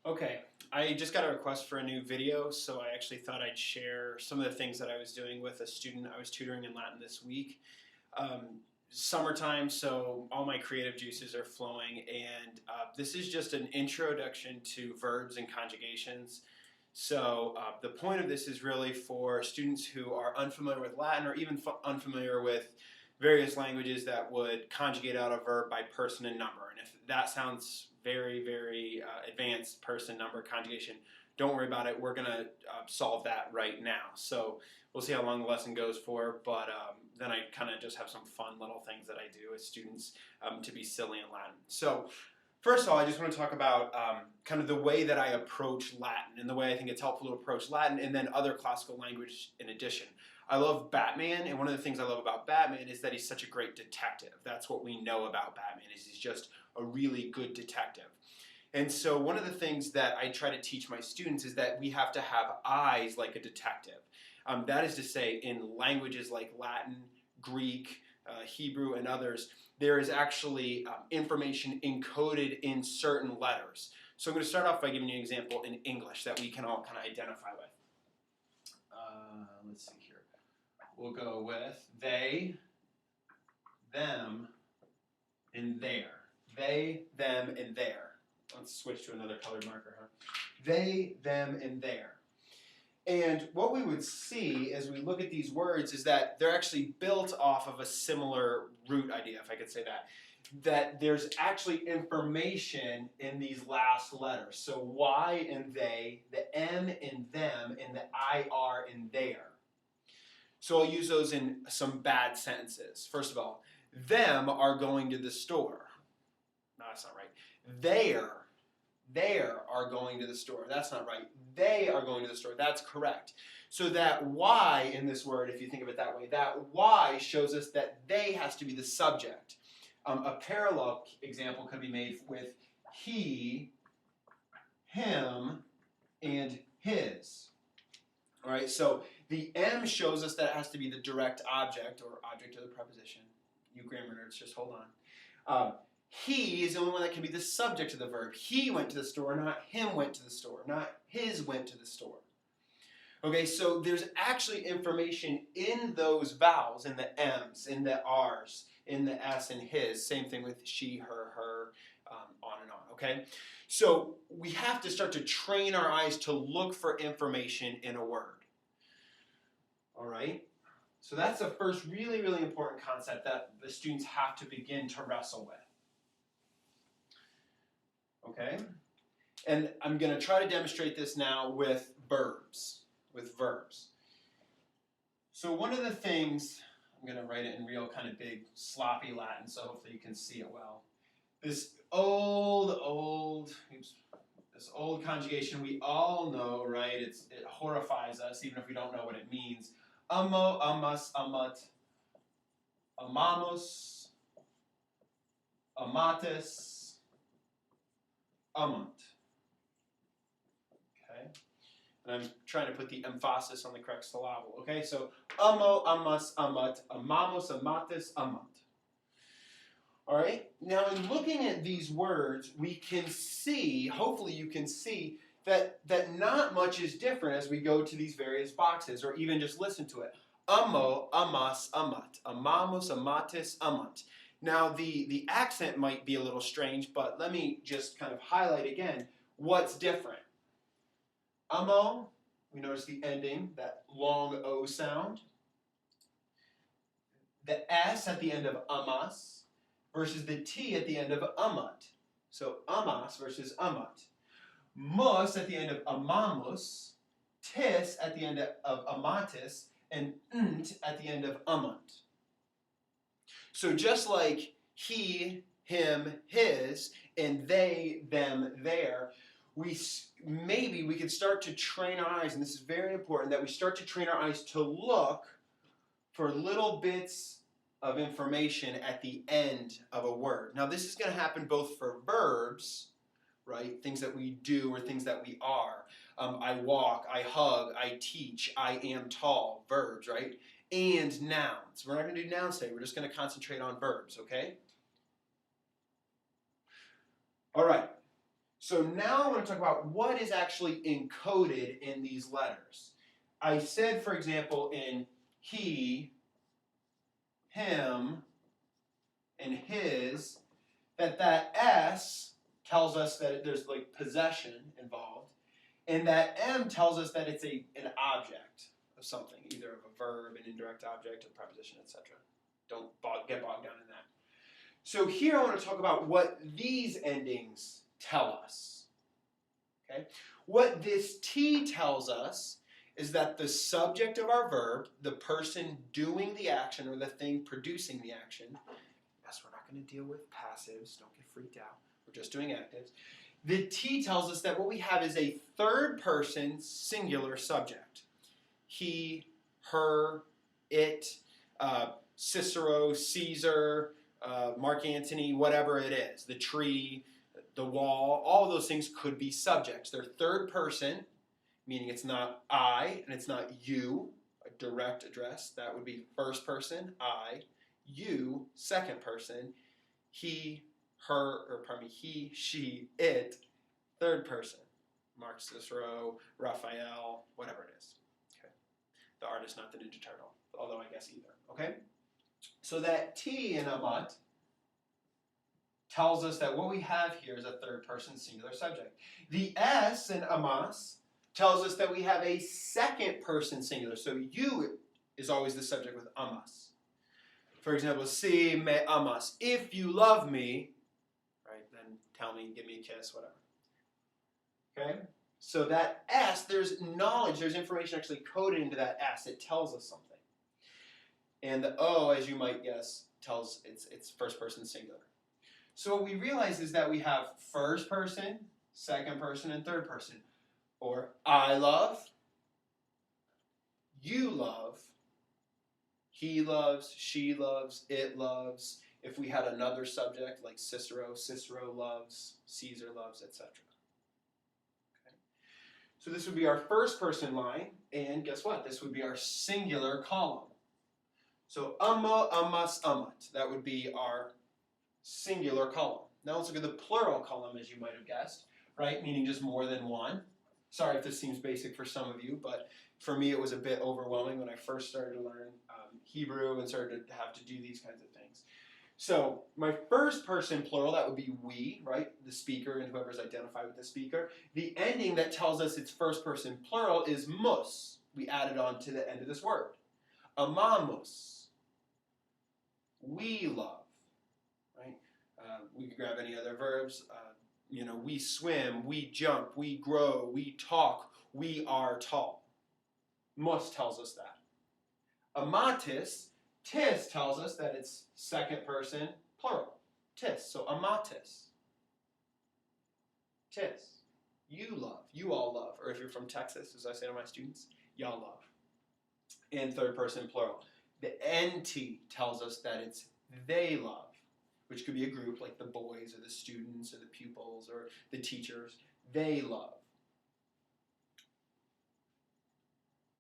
Okay, I just got a request for a new video, so I actually thought I'd share some of the things that I was doing with a student I was tutoring in Latin this week. Summertime, so all my creative juices are flowing, and this is just an introduction to verbs and conjugations. So the point of this is really for students who are unfamiliar with Latin or even unfamiliar with various languages that would conjugate out a verb by person and number. And if that sounds very advanced, person, number, conjugation, don't worry about it. We're going to solve that right now. So we'll see how long the lesson goes for, but then I kind of just have some fun little things that I do with students to be silly in Latin. So first of all, I just want to talk about kind of the way that I approach Latin and the way I think it's helpful to approach Latin and then other classical language in addition. I love Batman, and one of the things I love about Batman is that he's such a great detective. That's what we know about Batman, is he's just a really good detective. And so one of the things that I try to teach my students is that we have to have eyes like a detective. That is to say, in languages like Latin, Greek, Hebrew, and others, there is actually information encoded in certain letters. So I'm going to start off by giving you an example in English that we can all kind of identify with. Let's see here. We'll go with they, them, and their. They, them, and their. Let's switch to another colored marker, huh? They, them, and their. And what we would see as we look at these words is that they're actually built off of a similar root idea, if I could say that. That there's actually information in these last letters. So Y in they, the M in them, and the IR in their. So I'll use those in some bad sentences. First of all, them are going to the store. No, that's not right. They are going to the store. That's not right. They are going to the store. That's correct. So that Y in this word, if you think of it that way, that Y shows us that they has to be the subject. A parallel example could be made with he, him, and his. All right, so the M shows us that it has to be the direct object or object of the preposition. You grammar nerds, just hold on. He is the only one that can be the subject of the verb. He went to the store, not him went to the store, not his went to the store. Okay, so there's actually information in those vowels, in the M's, in the R's, in the S and his. Same thing with she, her, on and on, okay? So we have to start to train our eyes to look for information in a word. All right? So that's the first really important concept that the students have to begin to wrestle with. Okay? And I'm going to try to demonstrate this now with verbs. So one of the things, I'm going to write it in real kind of big sloppy Latin, so hopefully you can see it well. This old conjugation we all know, right? It horrifies us even if we don't know what it means. Amo, amas, amat, amamos, amatis, amant. Okay? And I'm trying to put the emphasis on the correct syllable. Okay? So amo, amas, amat, amamos, amatis, amant. All right? Now, in looking at these words, we can see, hopefully you can see, that not much is different as we go to these various boxes, or even just listen to it. Amo, amas, amat. Amamos, amatis, amant. Now, the accent might be a little strange, but let me just kind of highlight again what's different. Amo, we notice the ending, that long O sound. The S at the end of amas versus the T at the end of amat. So amas versus amat. Mus at the end of amamos, tis at the end of amatis, and nt at the end of amant. So just like he, him, his, and they, them, their, maybe we could start to train our eyes, and this is very important, that we start to train our eyes to look for little bits of information at the end of a word. Now this is going to happen both for verbs, right? Things that we do or things that we are. I walk, I hug, I teach, I am tall, verbs, right? And nouns. We're not going to do nouns today. We're just going to concentrate on verbs, okay? All right. So now I want to talk about what is actually encoded in these letters. I said, for example, in he, him, and his, that S tells us that there's like possession involved, and that M tells us that it's an object of something, either of a verb, an indirect object, a preposition, etc. Don't get bogged down in that. So here I want to talk about what these endings tell us. Okay? What this T tells us is that the subject of our verb, the person doing the action or the thing producing the action, yes, we're not going to deal with passives, don't get freaked out, we're just doing actives. The T tells us that what we have is a third person singular subject. He, her, it, Cicero, Caesar, Mark Antony, whatever it is, the tree, the wall, all of those things could be subjects. They're third person, meaning it's not I and it's not you, a direct address. That would be first person, I, you, second person, he, he, she, it, third person. Mark, Cicero, Raphael, whatever it is. Okay. The artist, not the Ninja Turtle, although I guess either. Okay? So that T in amat tells us that what we have here is a third person singular subject. The S in amas tells us that we have a second person singular. So you is always the subject with amas. For example, si me amas. If you love me, right, then tell me, give me a kiss, whatever. Okay? So that S, there's knowledge, there's information actually coded into that S. It tells us something. And the O, as you might guess, tells it's first person singular. So what we realize is that we have first person, second person, and third person. Or I love, you love, he loves, she loves, it loves. If we had another subject like Cicero, Cicero loves, Caesar loves, etc. Okay. So this would be our first person line, and guess what? This would be our singular column. So amma, amas, amat. That would be our singular column. Now let's look at the plural column, as you might have guessed, right? Meaning just more than one. Sorry if this seems basic for some of you, but for me it was a bit overwhelming when I first started to learn Hebrew and started to have to do these kinds of things. So my first person plural, that would be we, right? The speaker and whoever's identified with the speaker. The ending that tells us it's first person plural is mus. We added on to the end of this word. Amamus. We love. Right? We could grab any other verbs. We swim, we jump, we grow, we talk, we are tall. Mus tells us that. Amatis, tis tells us that it's second person plural. Tis, so amatis. Tis. You love, you all love. Or if you're from Texas, as I say to my students, y'all love. And third person plural. The NT tells us that it's they love, which could be a group like the boys or the students or the pupils or the teachers. They love.